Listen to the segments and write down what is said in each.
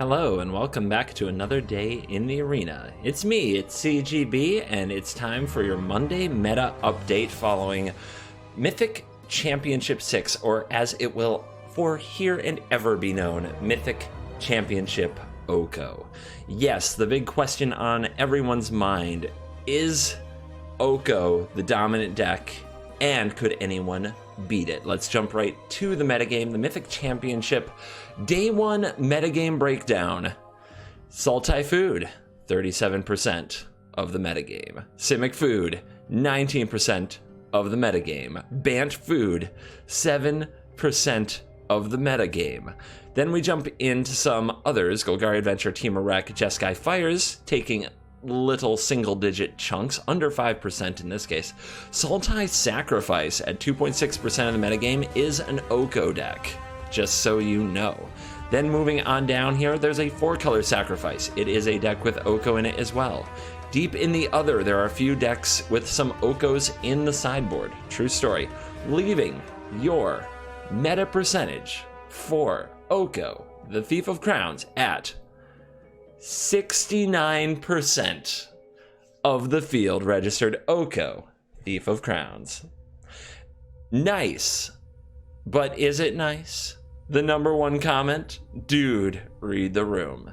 Hello and welcome back to another day in the arena. It's me, it's CGB, and it's time for your Monday meta update following Mythic Championship 6, or as it will for here and ever be known, Mythic Championship Oko. Yes, the big question on everyone's mind, is Oko the dominant deck, and could anyone beat it? Let's jump right to the metagame, the Mythic Championship Day 1 metagame breakdown. Sultai Food, 37% of the metagame. Simic Food, 19% of the metagame. Bant Food, 7% of the metagame. Then we jump into some others. Golgari Adventure, Team Rec, Jeskai Fires, taking little single-digit chunks, under 5% in this case. Sultai Sacrifice at 2.6% of the metagame is an Oko deck, just so you know. Then moving on down here, there's a 4-color Sacrifice. It is a deck with Oko in it as well. Deep in the other, there are a few decks with some Okos in the sideboard. True story. Leaving your meta percentage for Oko, the Thief of Crowns, at 69% of the field registered Oko, Thief of Crowns. Nice. But is it nice? The number one comment, dude, read the room.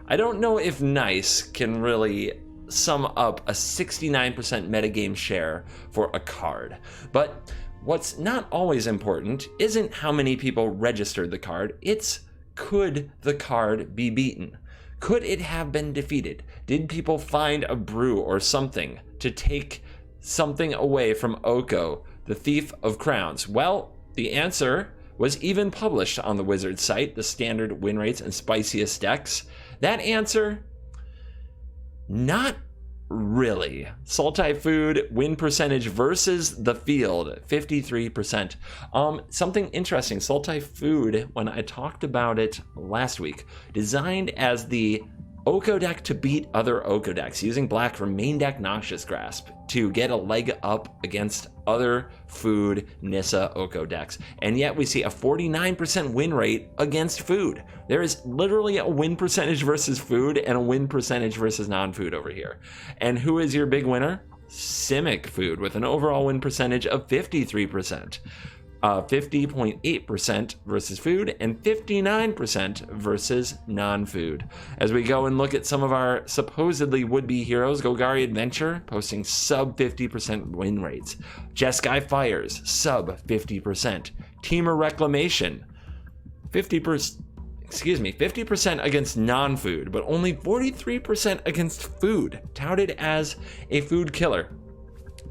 I don't know if nice can really sum up a 69% metagame share for a card, but what's not always important isn't how many people registered the card, it's could the card be beaten? Could it have been defeated? Did people find a brew or something to take something away from Oko, the Thief of Crowns? Well, the answer was even published on the Wizards site, the standard win rates and spiciest decks. That answer, not really. Sultai Food win percentage versus the field, 53%. Something interesting, Sultai Food, when I talked about it last week, designed as the Oko deck to beat other Oko decks, using black for main deck Noxious Grasp to get a leg up against other Food Nissa Oko decks. And yet we see a 49% win rate against Food. There is literally a win percentage versus Food and a win percentage versus non-Food over here. And who is your big winner? Simic Food, with an overall win percentage of 53%. 50.8% versus Food and 59% versus non-Food. As we go and look at some of our supposedly would-be heroes, Golgari Adventure posting sub 50% win rates. Jeskai Fires, sub 50%. Teamer Reclamation, 50% against non-Food, but only 43% against Food, touted as a food killer.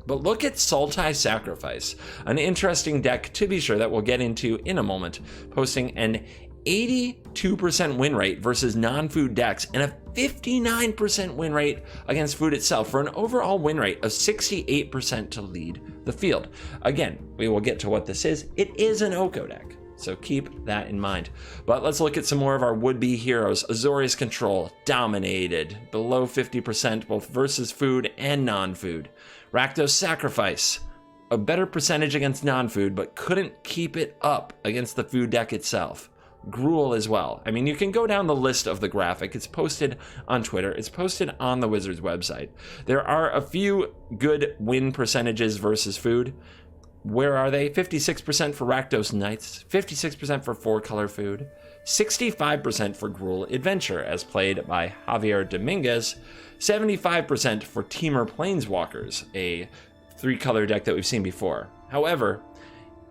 But look at Sultai Sacrifice, an interesting deck to be sure that we'll get into in a moment, posting an 82% win rate versus non-Food decks and a 59% win rate against Food itself for an overall win rate of 68% to lead the field. Again, we will get to what this is. It is an Oko deck, so keep that in mind. But let's look at some more of our would-be heroes. Azorius Control, dominated, below 50% both versus Food and non-Food. Rakdos Sacrifice, a better percentage against non-Food, but couldn't keep it up against the Food deck itself. Gruul as well. I mean, you can go down the list of the graphic. It's posted on Twitter. It's posted on the Wizards website. There are a few good win percentages versus Food. Where are they? 56% for Rakdos Knights, 56% for 4-color Food, 65% for Gruul Adventure, as played by Javier Dominguez, 75% for Teamer Planeswalkers, a 3-color deck that we've seen before. However,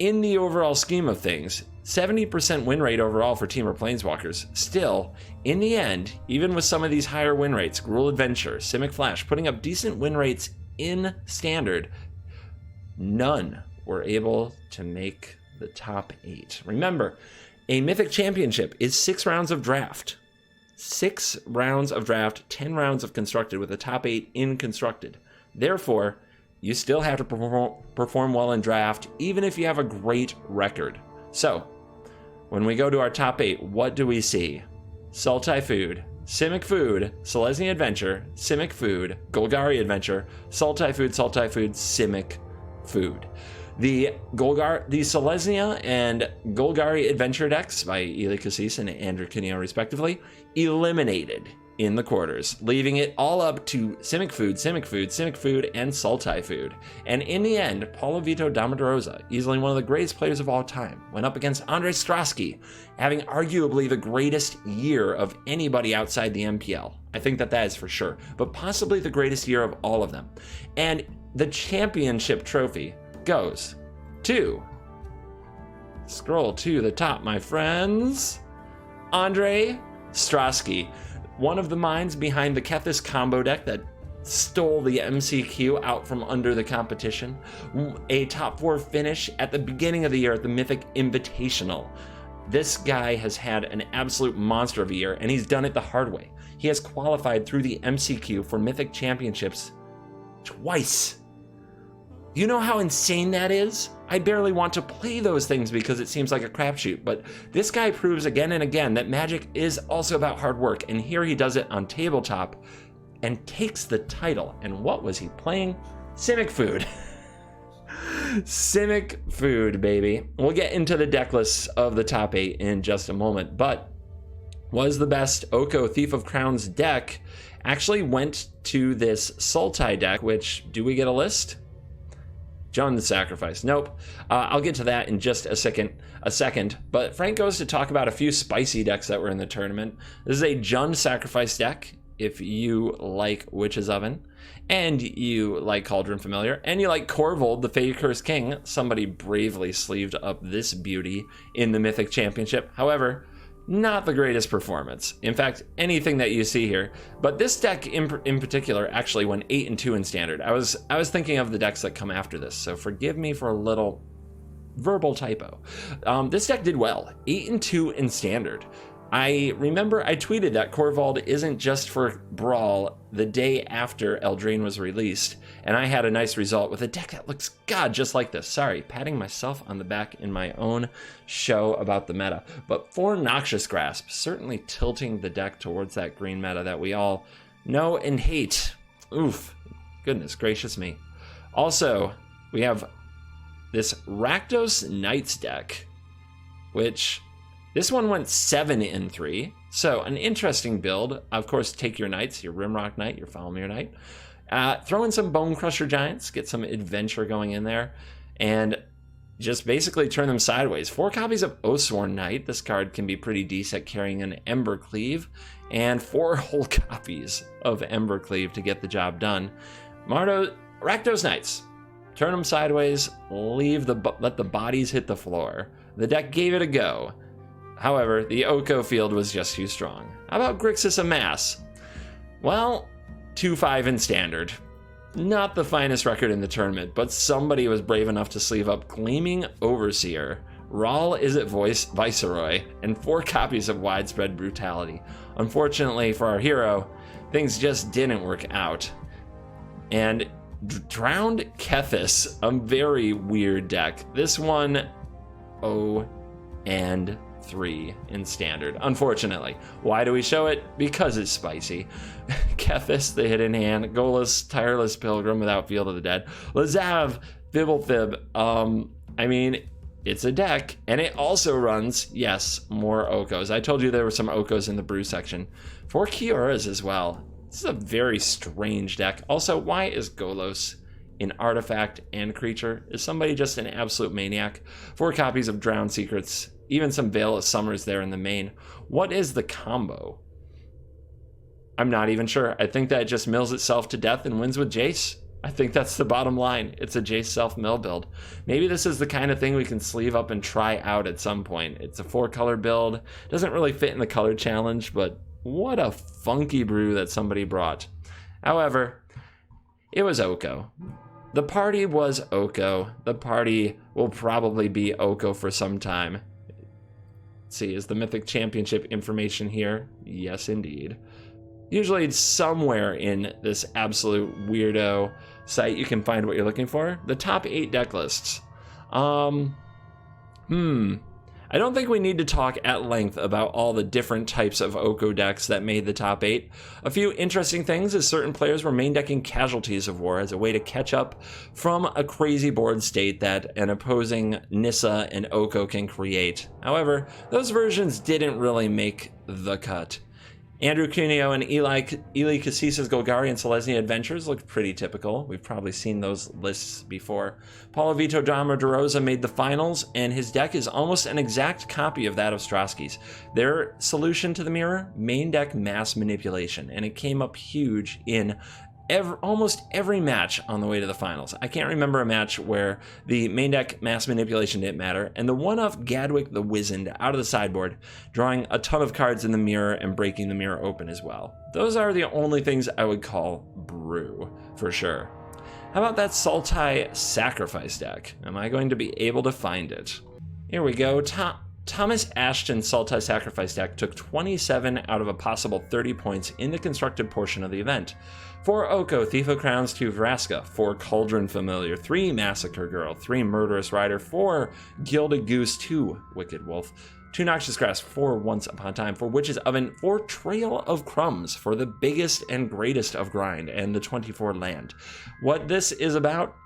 in the overall scheme of things, 70% win rate overall for Teamer Planeswalkers. Still, in the end, even with some of these higher win rates, Gruul Adventure, Simic Flash, putting up decent win rates in Standard, none were able to make the top 8. Remember, a Mythic Championship is 6 rounds of draft. 6 rounds of draft, 10 rounds of constructed, with the top 8 in constructed. Therefore, you still have to perform well in draft, even if you have a great record. So, when we go to our top 8, what do we see? Sultai Food, Simic Food, Selesnya Adventure, Simic Food, Golgari Adventure, Sultai Food, Simic Food. The Selesnya and Golgari Adventure decks by Eli Cassis and Andrew Canio, respectively, eliminated in the quarters, leaving it all up to Simic Food, and Sultai Food. And in the end, Paulo Vito Damarosa, easily one of the greatest players of all time, went up against Andre Strosky, having arguably the greatest year of anybody outside the MPL. I think that is for sure, but possibly the greatest year of all of them. And the championship trophy goes to, scroll to the top, my friends, Andre Strosky, one of the minds behind the Kethis combo deck that stole the MCQ out from under the competition, a top 4 finish at the beginning of the year at the Mythic Invitational. This guy has had an absolute monster of a year, and he's done it the hard way. He has qualified through the MCQ for Mythic Championships twice. You know how insane that is? I barely want to play those things because it seems like a crapshoot, but this guy proves again and again that Magic is also about hard work, and here he does it on tabletop and takes the title. And what was he playing? Simic Food. Simic Food, baby. We'll get into the deck lists of the top 8 in just a moment, but was the best Oko Thief of Crowns deck actually went to this Sultai deck, which, do we get a list? Sultai Sacrifice. Nope. I'll get to that in just a second. But Frank goes to talk about a few spicy decks that were in the tournament. This is a Sultai Sacrifice deck, if you like Witch's Oven, and you like Cauldron Familiar, and you like Corvold, the Fey Cursed King. Somebody bravely sleeved up this beauty in the Mythic Championship. However, not the greatest performance. In fact, anything that you see here. But this deck in particular actually went 8-2 in Standard. I was thinking of the decks that come after this, so forgive me for a little verbal typo. This deck did well, 8-2 in Standard. I remember I tweeted that Corvold isn't just for Brawl the day after Eldraine was released, and I had a nice result with a deck that looks, God, just like this. Sorry, patting myself on the back in my own show about the meta. But 4 Noxious Grasp, certainly tilting the deck towards that green meta that we all know and hate. Oof, goodness gracious me. Also, we have this Rakdos Knights deck, which... this one went 7-3, so an interesting build. Of course, take your Knights, your Rimrock Knight, your Falmir Knight. Throw in some Bone Crusher Giants, get some adventure going in there, and just basically turn them sideways. 4 copies of Oathsworn Knight. This card can be pretty decent carrying an Ember Cleave, and 4 whole copies of Ember Cleave to get the job done. Rakdos Knights. Turn them sideways, let the bodies hit the floor. The deck gave it a go. However, the Oko field was just too strong. How about Grixis Amass? Well, 2-5 in Standard. Not the finest record in the tournament, but somebody was brave enough to sleeve up Gleaming Overseer, Rahl Izzet Viceroy, and 4 copies of Widespread Brutality. Unfortunately for our hero, things just didn't work out. And Drowned Kethis, a very weird deck. This one, 0-3 in Standard, unfortunately. Why do we show it? Because it's spicy. Kethis, the Hidden Hand, Golas, Tireless Pilgrim without Field of the Dead, Lazav, Fibblethib. I mean, it's a deck, and it also runs, yes, more Okos. I told you there were some Okos in the brew section. 4 Kioras as well. This is a very strange deck. Also, why is Golos an artifact and creature? Is somebody just an absolute maniac? 4 copies of Drowned Secrets, even some Veil of Summers there in the main. What is the combo? I'm not even sure. I think that it just mills itself to death and wins with Jace. I think that's the bottom line. It's a Jace self-mill build. Maybe this is the kind of thing we can sleeve up and try out at some point. It's a 4-color build. Doesn't really fit in the color challenge, but what a funky brew that somebody brought. However, it was Oko. The party was Oko. The party will probably be Oko for some time. Let's see, is the Mythic Championship information here? Yes, indeed. Usually it's somewhere in this absolute weirdo site you can find what you're looking for. The top 8 deck lists. I I don't think we need to talk at length about all the different types of Oko decks that made the top 8. A few interesting things is certain players were main decking Casualties of War as a way to catch up from a crazy board state that an opposing Nissa and Oko can create. However, those versions didn't really make the cut. Andrew Cuneo and Eli Casisa's Golgarian Selesnya Adventures looked pretty typical. We've probably seen those lists before. Paulo Vito Dama de Rosa made the finals, and his deck is almost an exact copy of that of Strosky's. Their solution to the mirror? Main deck mass manipulation, and it came up huge in almost every match on the way to the finals. I can't remember a match where the main deck mass manipulation didn't matter, and the one of Gadwick the Wizened out of the sideboard, drawing a ton of cards in the mirror and breaking the mirror open as well. Those are the only things I would call brew, for sure. How about that Sultai Sacrifice deck? Am I going to be able to find it? Here we go. Thomas Ashton's Sultai Sacrifice deck took 27 out of a possible 30 points in the constructed portion of the event. 4 Oko, Thief of Crowns, 2 Vraska, 4 Cauldron Familiar, 3 Massacre Girl, 3 Murderous Rider, 4 Gilded Goose, 2 Wicked Wolf, 2 Noxious Grass, 4 Once Upon a Time, 4 Witch's Oven, 4 Trail of Crumbs for the biggest and greatest of grind, and the 24 land. What this is about?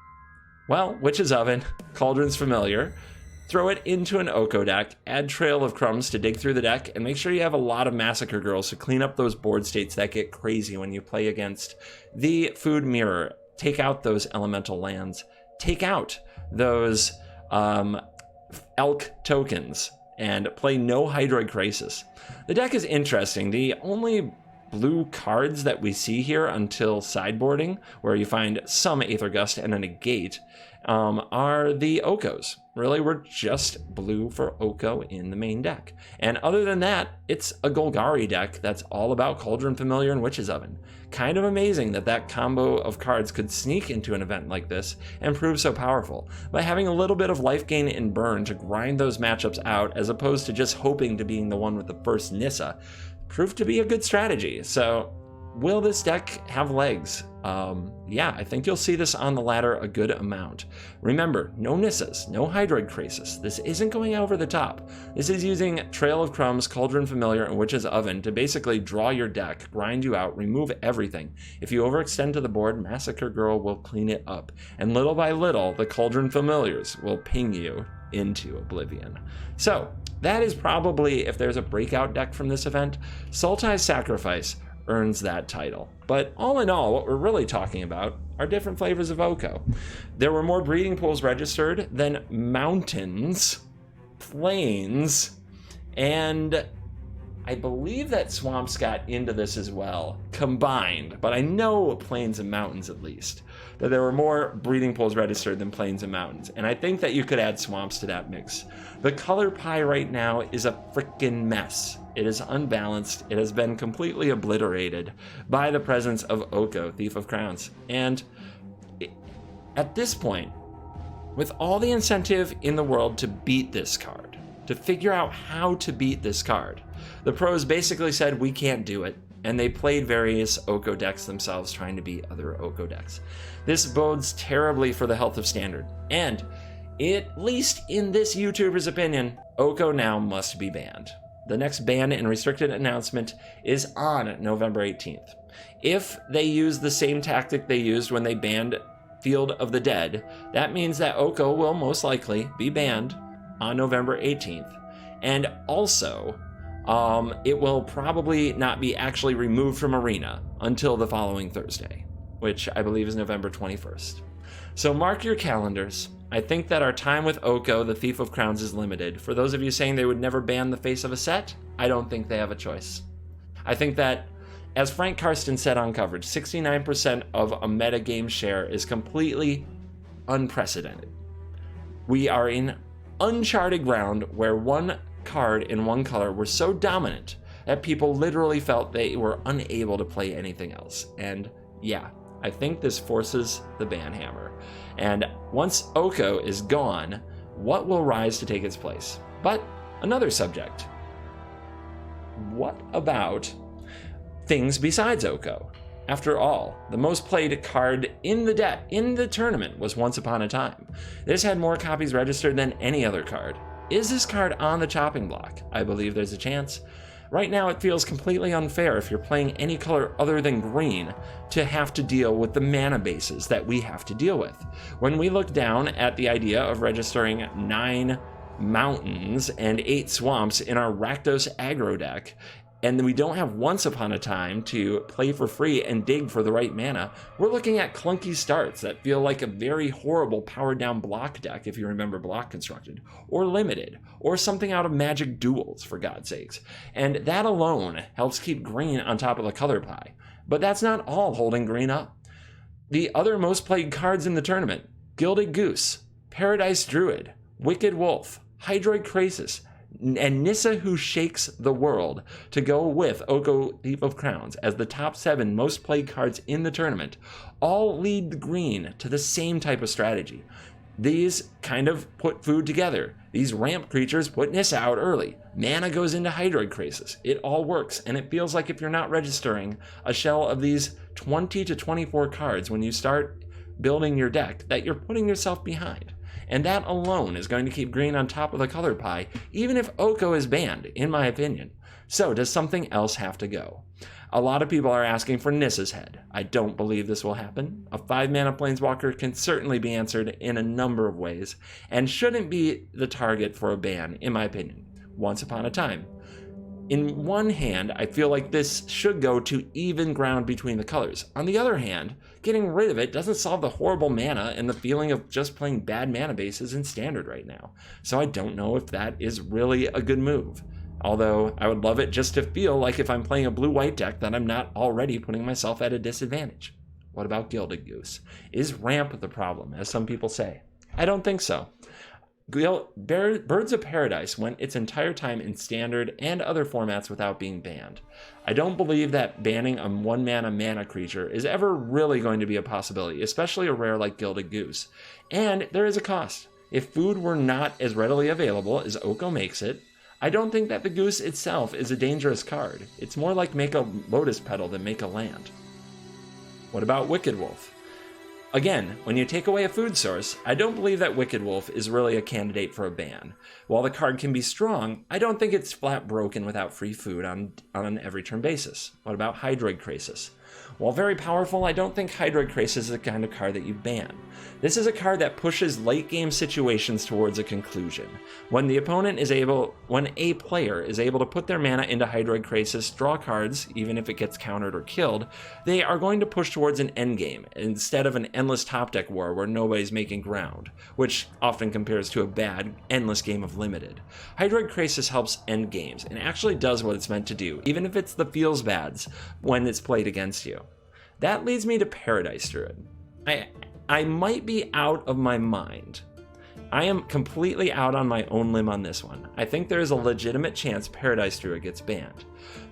Well, Witch's Oven, Cauldron's Familiar. Throw it into an Oko deck, add Trail of Crumbs to dig through the deck, and make sure you have a lot of Massacre Girls to clean up those board states that get crazy when you play against the Food Mirror. Take out those elemental lands. Take out those Elk tokens and play no Hydroid Crisis. The deck is interesting. The only blue cards that we see here until sideboarding, where you find some Aether Gust and a Negate, are the Okos. Really, we're just blue for Oko in the main deck. And other than that, it's a Golgari deck that's all about Cauldron Familiar and Witch's Oven. Kind of amazing that that combo of cards could sneak into an event like this and prove so powerful, by having a little bit of life gain and burn to grind those matchups out, as opposed to just hoping to being the one with the first Nissa. Proved to be a good strategy. So will this deck have legs? Yeah, I think you'll see this on the ladder a good amount. Remember, no Nissas, no Hydroid Crisis. This isn't going over the top. This is using Trail of Crumbs, Cauldron Familiar, and Witch's Oven to basically draw your deck, grind you out, remove everything. If you overextend to the board, Massacre Girl will clean it up. And little by little, the Cauldron Familiars will ping you into oblivion. So that is probably, if there's a breakout deck from this event, Sultai Sacrifice earns that title. But all in all, what we're really talking about are different flavors of Oko. There were more breeding pools registered than mountains, plains, and I believe that swamps got into this as well, combined, but I know plains and mountains at least, that there were more breeding pools registered than plains and mountains, and I think that you could add swamps to that mix. The color pie right now is a freaking mess. It is unbalanced. It has been completely obliterated by the presence of Oko, Thief of Crowns. And at this point, with all the incentive in the world to beat this card, to figure out how to beat this card, the pros basically said, we can't do it. And they played various Oko decks themselves, trying to beat other Oko decks. This bodes terribly for the health of Standard. And, at least in this YouTuber's opinion, Oko now must be banned. The next ban and restricted announcement is on November 18th. If they use the same tactic they used when they banned Field of the Dead, that means that Oko will most likely be banned on November 18th. And also, it will probably not be actually removed from Arena until the following Thursday, which I believe is November 21st. So mark your calendars. I think that our time with Oko, the Thief of Crowns, is limited. For those of you saying they would never ban the face of a set, I don't think they have a choice. I think that, as Frank Karsten said on coverage, 69% of a metagame share is completely unprecedented. We are in uncharted ground where one card in one color were so dominant that people literally felt they were unable to play anything else. And yeah, I think this forces the ban hammer. And once Oko is gone, what will rise to take its place? But another subject. What about things besides Oko? After all, the most played card in the tournament was Once Upon a Time. This had more copies registered than any other card. Is this card on the chopping block? I believe there's a chance. Right now, it feels completely unfair if you're playing any color other than green to have to deal with the mana bases that we have to deal with. When we look down at the idea of registering 9 mountains and 8 swamps in our Rakdos aggro deck, and we don't have Once Upon a Time to play for free and dig for the right mana, we're looking at clunky starts that feel like a very horrible powered down block deck, if you remember Block Constructed, or Limited, or something out of Magic Duels, for God's sakes. And that alone helps keep green on top of the color pie. But that's not all holding green up. The other most played cards in the tournament: Gilded Goose, Paradise Druid, Wicked Wolf, Hydroid Krasis, and Nissa Who Shakes the World to go with Oko Thief of Crowns as the top 7 most played cards in the tournament, all lead the green to the same type of strategy. These kind of put food together. These ramp creatures put Nissa out early. Mana goes into Hydroid Krasis. It all works, and it feels like if you're not registering a shell of these 20 to 24 cards when you start building your deck, that you're putting yourself behind. And that alone is going to keep green on top of the color pie, even if Oko is banned, in my opinion. So does something else have to go? A lot of people are asking for Nissa's head. I don't believe this will happen. A 5-mana Planeswalker can certainly be answered in a number of ways, and shouldn't be the target for a ban, in my opinion. Once Upon a Time. In one hand, I feel like this should go to even ground between the colors. On the other hand, getting rid of it doesn't solve the horrible mana and the feeling of just playing bad mana bases in Standard right now. So I don't know if that is really a good move. Although I would love it just to feel like if I'm playing a blue-white deck that I'm not already putting myself at a disadvantage. What about Gilded Goose? Is ramp the problem, as some people say? I don't think so. Birds of Paradise went its entire time in Standard and other formats without being banned. I don't believe that banning a 1-mana mana creature is ever really going to be a possibility, especially a rare like Gilded Goose. And there is a cost. If food were not as readily available as Oko makes it, I don't think that the goose itself is a dangerous card. It's more like make a Lotus Petal than make a land. What about Wicked Wolf? Again, when you take away a food source, I don't believe that Wicked Wolf is really a candidate for a ban. While the card can be strong, I don't think it's flat broken without free food on an every turn basis. What about Hydroid Krasis? While very powerful, I don't think Hydroid Krasis is the kind of card that you ban. This is a card that pushes late game situations towards a conclusion. When a player is able to put their mana into Hydroid Krasis, draw cards, even if it gets countered or killed, they are going to push towards an endgame instead of an endless top deck war where nobody's making ground, which often compares to a bad, endless game of Limited. Hydroid Krasis helps end games and actually does what it's meant to do, even if it's the feels bads when it's played against you. That leads me to Paradise Druid. I might be out of my mind. I am completely out on my own limb on this one. I think there is a legitimate chance Paradise Druid gets banned.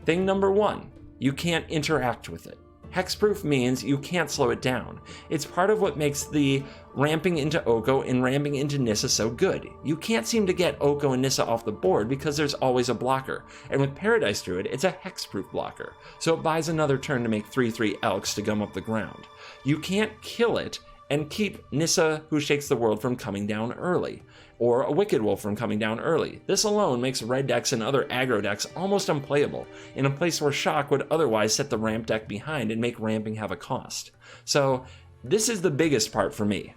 Thing number 1, you can't interact with it. Hexproof means you can't slow it down. It's part of what makes the ramping into Oko and ramping into Nissa so good. You can't seem to get Oko and Nissa off the board because there's always a blocker. And with Paradise Druid, it's a hexproof blocker. So it buys another turn to make 3/3 Elks to gum up the ground. You can't kill it and keep Nissa Who Shakes the World from coming down early, or a Wicked Wolf from coming down early. This alone makes red decks and other aggro decks almost unplayable, in a place where Shock would otherwise set the ramp deck behind and make ramping have a cost. So this is the biggest part for me.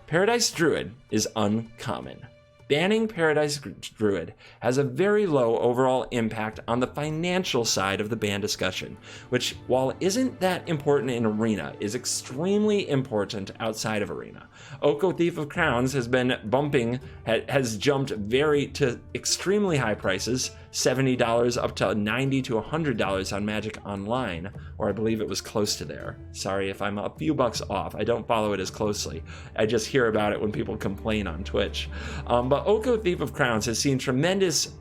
Paradise Druid is uncommon. Banning Paradise Druid has a very low overall impact on the financial side of the ban discussion, which, while isn't that important in Arena, is extremely important outside of Arena. Oko Thief of Crowns has been has jumped to extremely high prices, $70 up to $90 to $100 on Magic Online, or I believe it was close to there. Sorry if I'm a few bucks off. I don't follow it as closely. I just hear about it when people complain on Twitch. But Oko Thief of Crowns has seen tremendous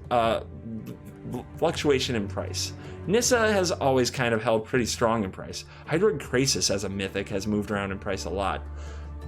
fluctuation in price. Nissa has always kind of held pretty strong in price. Hydroid Krasis as a mythic has moved around in price a lot.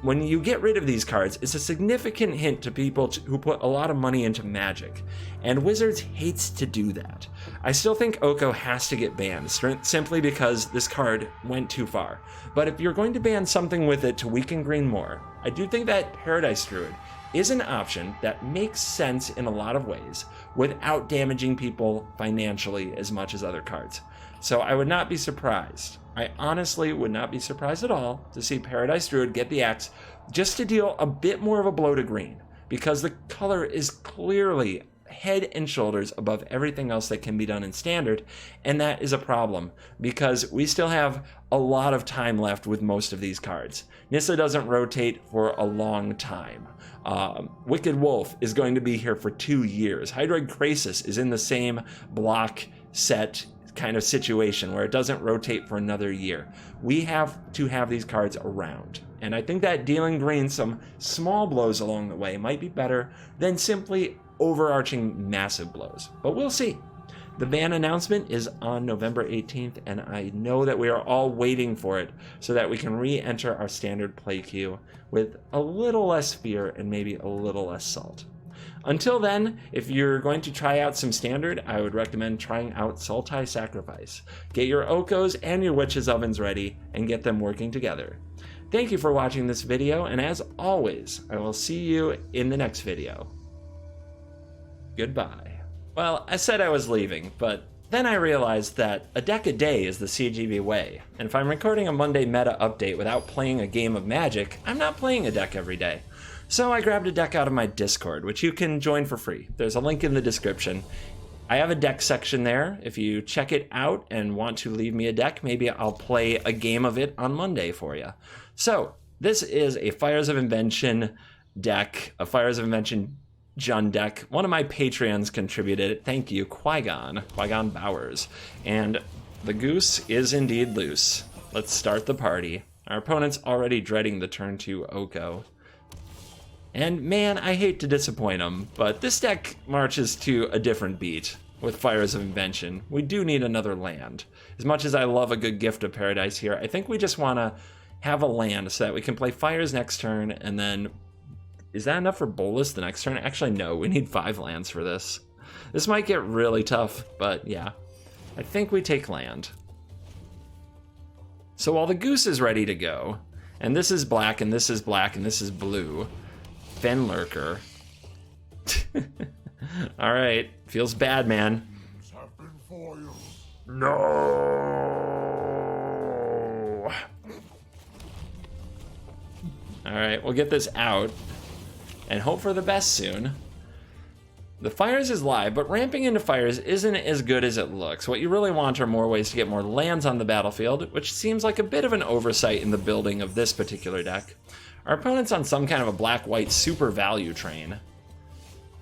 when you get rid of these cards, it's a significant hint to people who put a lot of money into Magic, and Wizards hates to do that. I still think Oko has to get banned, simply because this card went too far. But if you're going to ban something with it to weaken green more, I do think that Paradise Druid is an option that makes sense in a lot of ways without damaging people financially as much as other cards. So I would not be surprised. I honestly would not be surprised at all to see Paradise Druid get the X just to deal a bit more of a blow to green, because the color is clearly head and shoulders above everything else that can be done in Standard, and that is a problem because we still have a lot of time left with most of these cards. Nissa doesn't rotate for a long time. Wicked Wolf is going to be here for 2 years. Hydroid Krasis is in the same block set kind of situation where it doesn't rotate for another year. We have to have these cards around. And I think that dealing green some small blows along the way might be better than simply overarching massive blows. But we'll see. The ban announcement is on November 18th, and I know that we are all waiting for it so that we can re-enter our Standard play queue with a little less fear and maybe a little less salt. Until then, if you're going to try out some Standard, I would recommend trying out Sultai Sacrifice. Get your Okos and your Witches' Ovens ready and get them working together. Thank you for watching this video, and as always, I will see you in the next video. Goodbye. Well, I said I was leaving, but then I realized that a deck a day is the CGB way, and if I'm recording a Monday meta update without playing a game of Magic, I'm not playing a deck every day. So I grabbed a deck out of my Discord, which you can join for free. There's a link in the description. I have a deck section there. If you check it out and want to leave me a deck, maybe I'll play a game of it on Monday for you. So this is a Fires of Invention deck, a Fires of Invention Jund deck. One of my Patreons contributed it. Thank you, Qui-Gon Bowers. And the goose is indeed loose. Let's start the party. Our opponent's already dreading the turn 2 Oko. And man, I hate to disappoint him, but this deck marches to a different beat with Fires of Invention. We do need another land. As much as I love a good Gift of Paradise here, I think we just want to have a land so that we can play Fires next turn, and then... Is that enough for Bolas the next turn? Actually, no, we need 5 lands for this. This might get really tough, but yeah. I think we take land. So while the goose is ready to go, and this is black, and this is black, and this is blue, Fenlurker. Alright, feels bad, man. No! Alright, we'll get this out and hope for the best soon. The Fires is live, but ramping into Fires isn't as good as it looks. What you really want are more ways to get more lands on the battlefield, which seems like a bit of an oversight in the building of this particular deck. Our opponent's on some kind of a black-white super value train.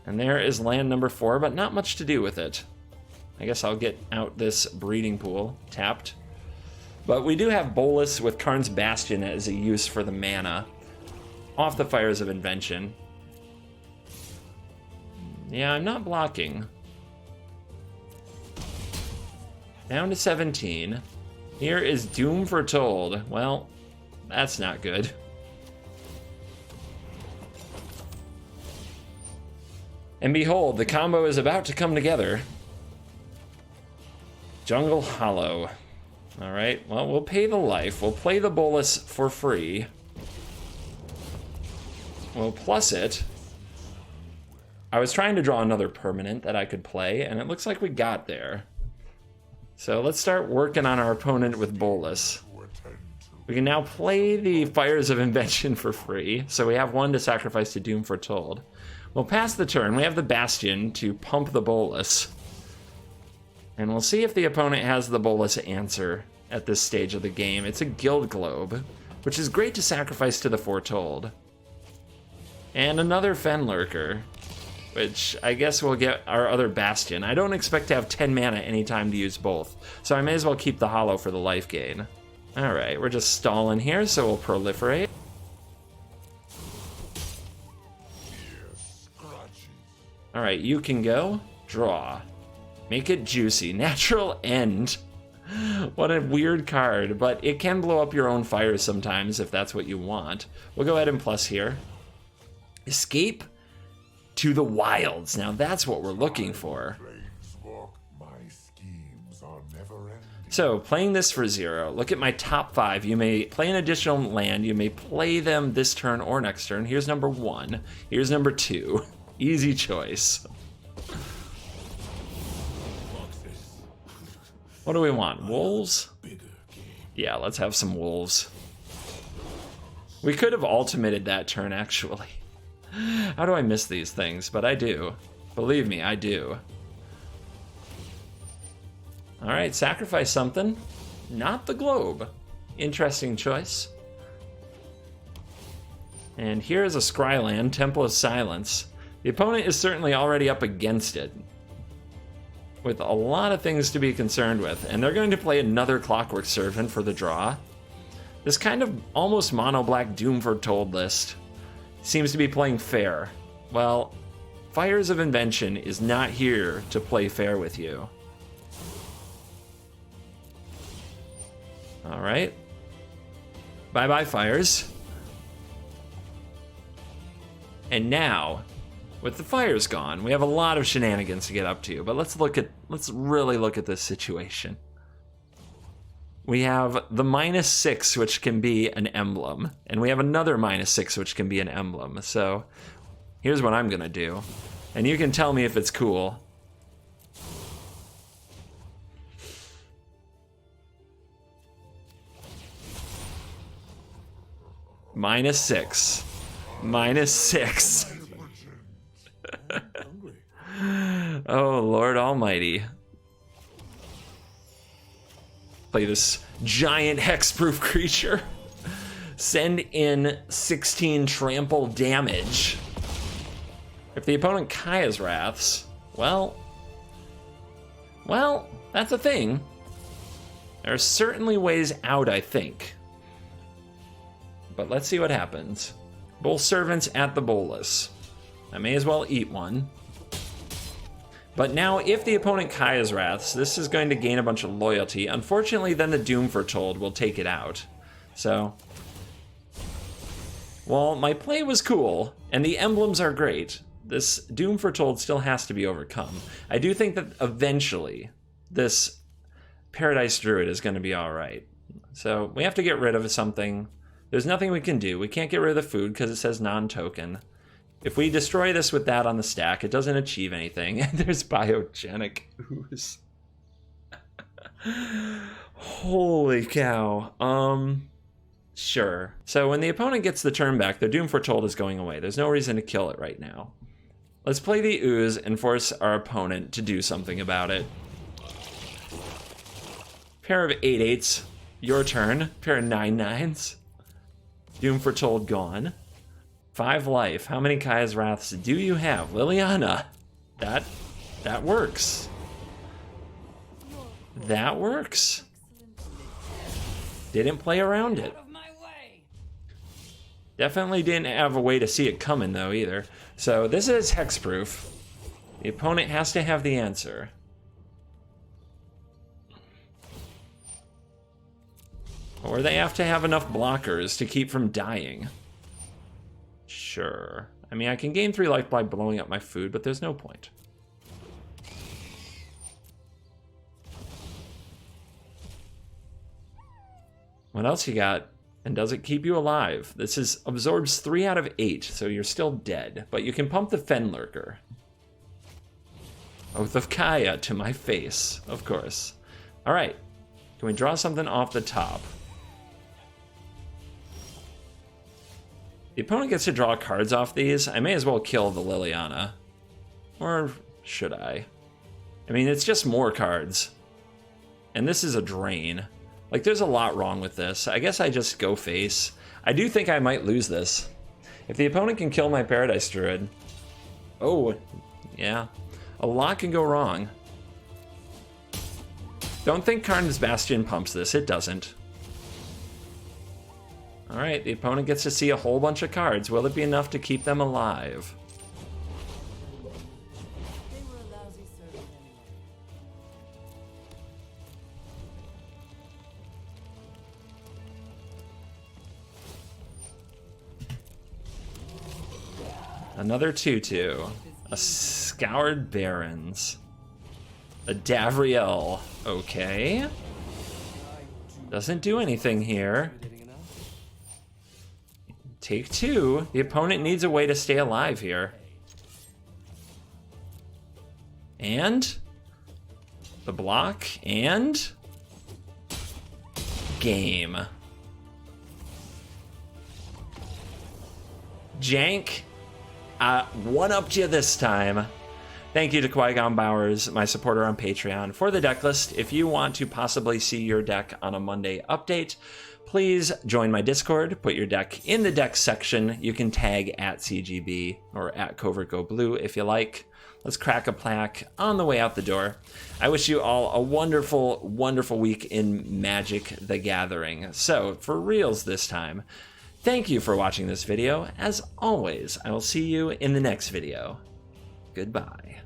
And there is land number 4, but not much to do with it. I guess I'll get out this breeding pool, tapped. But we do have Bolas with Karn's Bastion as a use for the mana. Off the Fires of Invention. Yeah, I'm not blocking. Down to 17. Here is Doom Foretold. Well, that's not good. And behold, the combo is about to come together. Jungle Hollow. Alright, well, we'll pay the life. We'll play the Bolas for free. We'll plus it. I was trying to draw another permanent that I could play, and it looks like we got there. So let's start working on our opponent with Bolas. We can now play the Fires of Invention for free, so we have 1 to sacrifice to Doom Foretold. We'll pass the turn. We have the Bastion to pump the Bolas. And we'll see if the opponent has the Bolas answer at this stage of the game. It's a Guild Globe, which is great to sacrifice to the Foretold. And another Fenlurker, which I guess we'll get our other Bastion. I don't expect to have 10 mana anytime to use both, so I may as well keep the Hollow for the life gain. Alright, we're just stalling here, so we'll proliferate. Alright, you can go. Draw. Make it juicy. Natural end. What a weird card, but it can blow up your own fires sometimes if that's what you want. We'll go ahead and plus here. Escape to the wilds. Now that's what we're looking for. So playing this for 0, look at my top 5. You may play an additional land. You may play them this turn or next turn. Here's number 1. Here's number 2. Easy choice. What do we want? Wolves? Yeah, let's have some wolves. We could have ultimated that turn, actually. How do I miss these things? But I do. Believe me, I do. All right, sacrifice something. Not the globe. Interesting choice. And here is a Scryland, Temple of Silence. The opponent is certainly already up against it, with a lot of things to be concerned with. And they're going to play another Clockwork Servant for the draw. This kind of almost mono-black Doom Foretold list seems to be playing fair. Well, Fires of Invention is not here to play fair with you. All right. Bye-bye, Fires. And now, with the Fires gone, we have a lot of shenanigans to get up to, but let's really look at this situation. We have the -6, which can be an emblem, and we have another -6, which can be an emblem. So here's what I'm gonna do, and you can tell me if it's cool. -6. -6. Oh, Lord Almighty. Play this giant hexproof creature. Send in 16 trample damage. If the opponent Kaya's Wraths, well, that's a thing. There are certainly ways out, I think. But let's see what happens. Bull Servants at the Bolus. I may as well eat one. But now, if the opponent Kaya's Wraths, this is going to gain a bunch of loyalty. Unfortunately, then the Doom Foretold will take it out. So, well, my play was cool, and the emblems are great. This Doom Foretold still has to be overcome. I do think that eventually, this Paradise Druid is going to be alright. So, we have to get rid of something. There's nothing we can do. We can't get rid of the food because it says non-token. If we destroy this with that on the stack, it doesn't achieve anything. There's biogenic ooze. Holy cow. Sure. So when the opponent gets the turn back, their Doom Foretold is going away. There's no reason to kill it right now. Let's play the ooze and force our opponent to do something about it. Pair of 8/8s. Your turn. Pair of 9/9s. Doom Foretold gone. 5 life. How many Kaya's Wraths do you have? Liliana. That works. That works. Didn't play around it. Definitely didn't have a way to see it coming though either. So this is hexproof. The opponent has to have the answer. Or they have to have enough blockers to keep from dying. Sure. I mean, I can gain 3 life by blowing up my food, but there's no point. What else you got? And does it keep you alive? This is absorbs 3 out of 8, so you're still dead. But you can pump the Fenlurker. Oath of Kaya to my face, of course. All right. Can we draw something off the top? The opponent gets to draw cards off these. I may as well kill the Liliana. Or should I? I mean, it's just more cards. And this is a drain. Like, there's a lot wrong with this. I guess I just go face. I do think I might lose this. If the opponent can kill my Paradise Druid... Oh, yeah. A lot can go wrong. Don't think Karn's Bastion pumps this. It doesn't. Alright, the opponent gets to see a whole bunch of cards. Will it be enough to keep them alive? Another 2/2. A Scoured Barrens. A Davriel. Okay. Doesn't do anything here. Take 2. The opponent needs a way to stay alive here. And the block and game. Jank, one-upped you this time. Thank you to Qui-Gon Bowers, my supporter on Patreon, for the deck list. If you want to possibly see your deck on a Monday update, please join my Discord, put your deck in the deck section. You can tag at CGB or at Covert Go Blue if you like. Let's crack a plaque on the way out the door. I wish you all a wonderful, wonderful week in Magic the Gathering. So, for reals this time, thank you for watching this video. As always, I will see you in the next video. Goodbye.